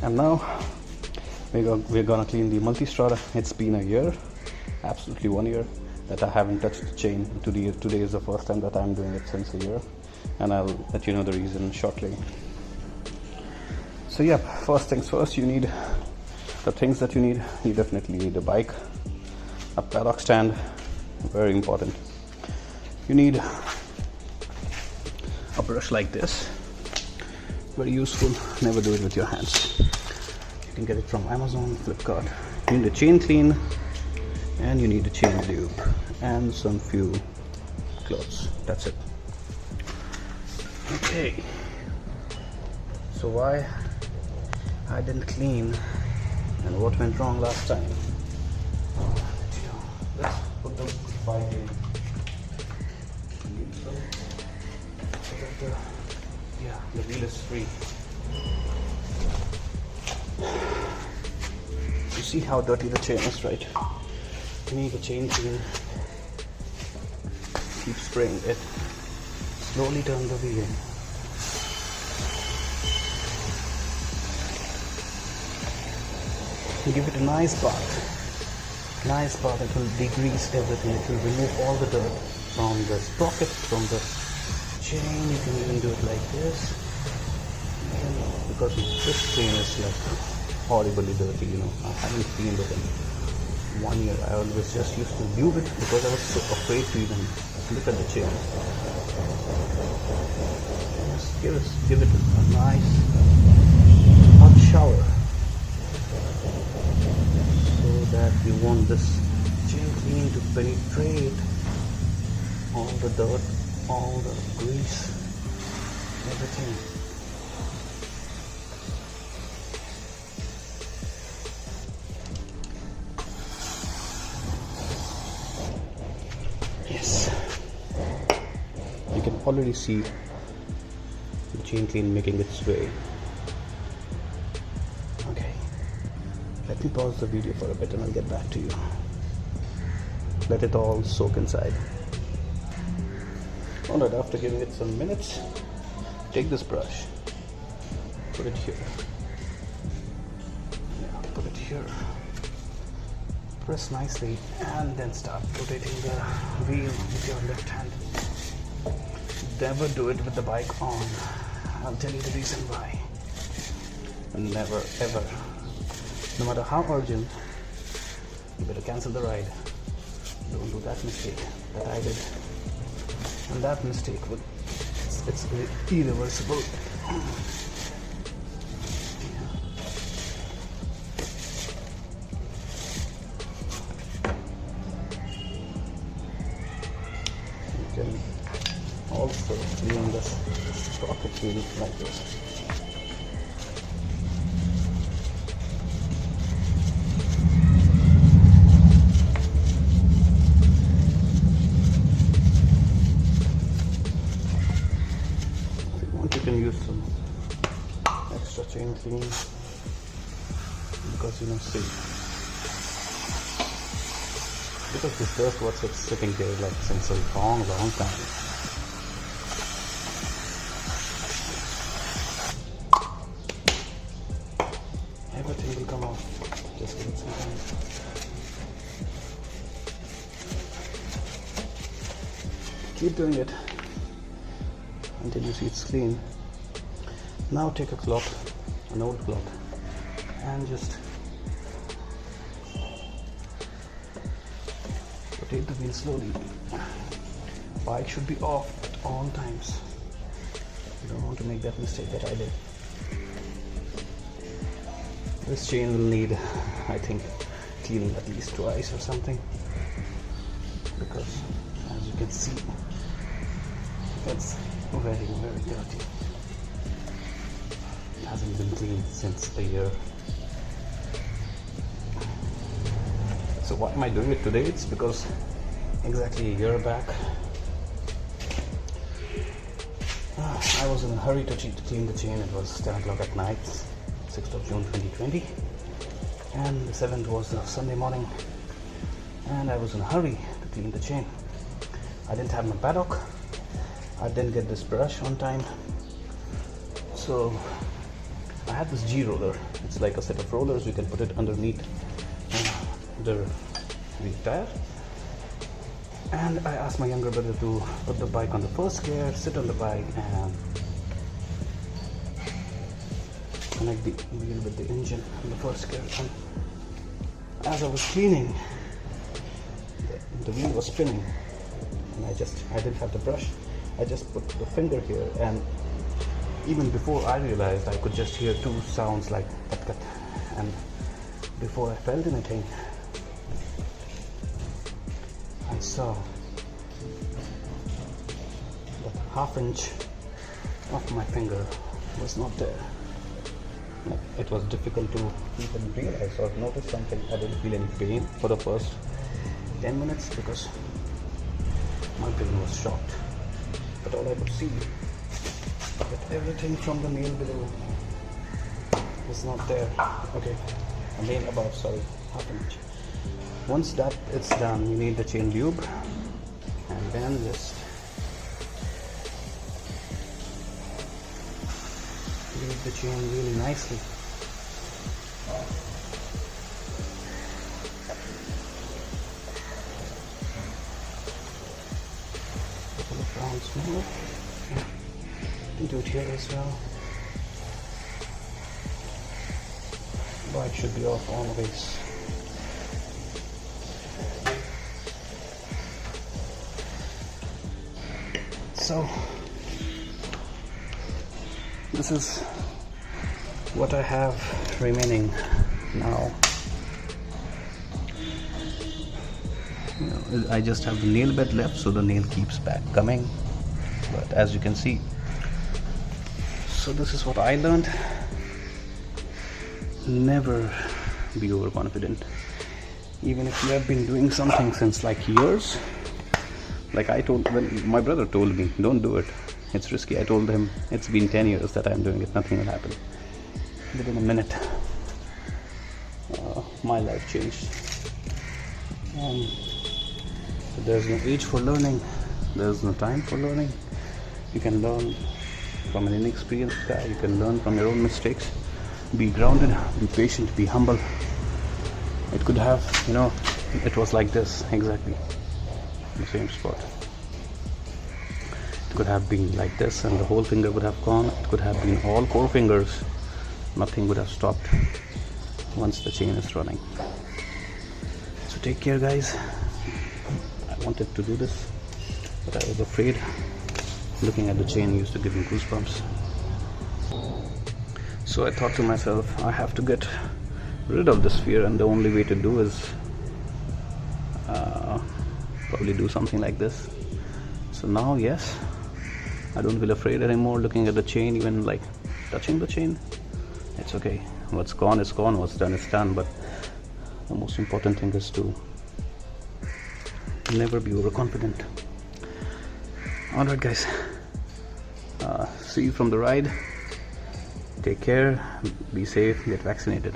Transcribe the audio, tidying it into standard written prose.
And now we're gonna clean the multi-strada. It's been a year, absolutely 1 year, that I haven't touched the chain. Today is the first time that I'm doing it since a year, and I'll let you know the reason shortly. So yeah, first things first, you need the things that you need. You definitely need a bike, a paddock stand, very important. You need a brush like this, very useful. Never do it with your hands. You can get it from Amazon, Flipkart. You need a chain clean, and you need a chain lube and some few clothes. That's it. Okay, so why I didn't clean and what went wrong last time? Let's put the bike in. Yeah, the wheel is free. You see how dirty the chain is, right? You need the chain clean. Keep spraying it. Slowly turn the wheel. Give it a nice bath. Nice bath. It will degrease everything. It will remove all the dirt from the sprocket, from the chain. You can even do it like this. And because this chain is like horribly dirty, you know. I haven't cleaned it in 1 year. I always just used to lube it because I was so afraid to even look at the chain. Just give it a nice hot shower, so that you want this chain cleaning to penetrate all the dirt, all the grease, everything. Yes, you can already see the chain clean making its way. Okay, let me pause the video for a bit and I'll get back to you. Let it all soak inside. Alright, after giving it some minutes, take this brush, put it here. Yeah, put it here. Press nicely and then start rotating the wheel with your left hand. Never do it with the bike on. I'll tell you the reason why. Never ever. No matter how urgent, you better cancel the ride. Don't do that mistake that I did. And that mistake it's irreversible. You can also clean this sprocket wheel like this. You can use some extra chain clean because see, because this dirt was sitting there like since a long time. Everything will come off. Just give it some time. Keep doing it until you see it's clean. Now take a cloth, an old cloth, and just rotate the wheel slowly. Bike should be off at all times. You don't want to make that mistake that I did. This chain will need, I think, cleaning at least twice or something, because as you can see, it's very dirty. It hasn't been cleaned since a year. So why am I doing it today? It's because exactly a year back I was in a hurry to clean the chain. It was 10 o'clock at night, 6th of June 2020, and the 7th was a Sunday morning, and I was in a hurry to clean the chain. I didn't have my paddock. I didn't get this brush on time, so I had this G roller. It's like a set of rollers. You can put it underneath the tire. And I asked my younger brother to put the bike on the first gear, sit on the bike, and connect the wheel with the engine on the first gear. And as I was cleaning, the wheel was spinning, and I didn't have the brush. I just put the finger here, and even before I realized, I could just hear two sounds like cut cut, and before I felt anything, I saw that ½ inch of my finger was not there. It was difficult to even realize or notice something. I didn't feel any pain for the first 10 minutes because my brain was shocked. But all I could see that everything from the nail below is not there. Okay, a nail above, sorry, ½ inch. Once that it's done, you need the chain lube, and then just lube the chain really nicely. Couple of rounds more. You can do it here as well. Bike should be off always. So this is what I have remaining now. I just have the nail bed left, so the nail keeps back coming. But as you can see, so this is what I learned. Never be overconfident. Even if you have been doing something since like years, like when my brother told me, don't do it, it's risky. I told him it's been 10 years that I'm doing it, nothing will happen. Within a minute, my life changed. So there's no age for learning, there's no time for learning. You can learn from an inexperienced guy, you can learn from your own mistakes. Be grounded, be patient, be humble. It could have, it was like this exactly, the same spot. It could have been like this and the whole finger would have gone. It could have been all 4 fingers. Nothing would have stopped once the chain is running. So take care, guys. I wanted to do this, but I was afraid. Looking at the chain used to give me goosebumps. So I thought to myself, I have to get rid of this fear, and the only way to do is probably do something like this. So now, yes, I don't feel afraid anymore looking at the chain, even like touching the chain. It's okay. What's gone is gone, what's done is done. But the most important thing is to never be overconfident. Alright, guys, see you from the ride. Take care, be safe, get vaccinated.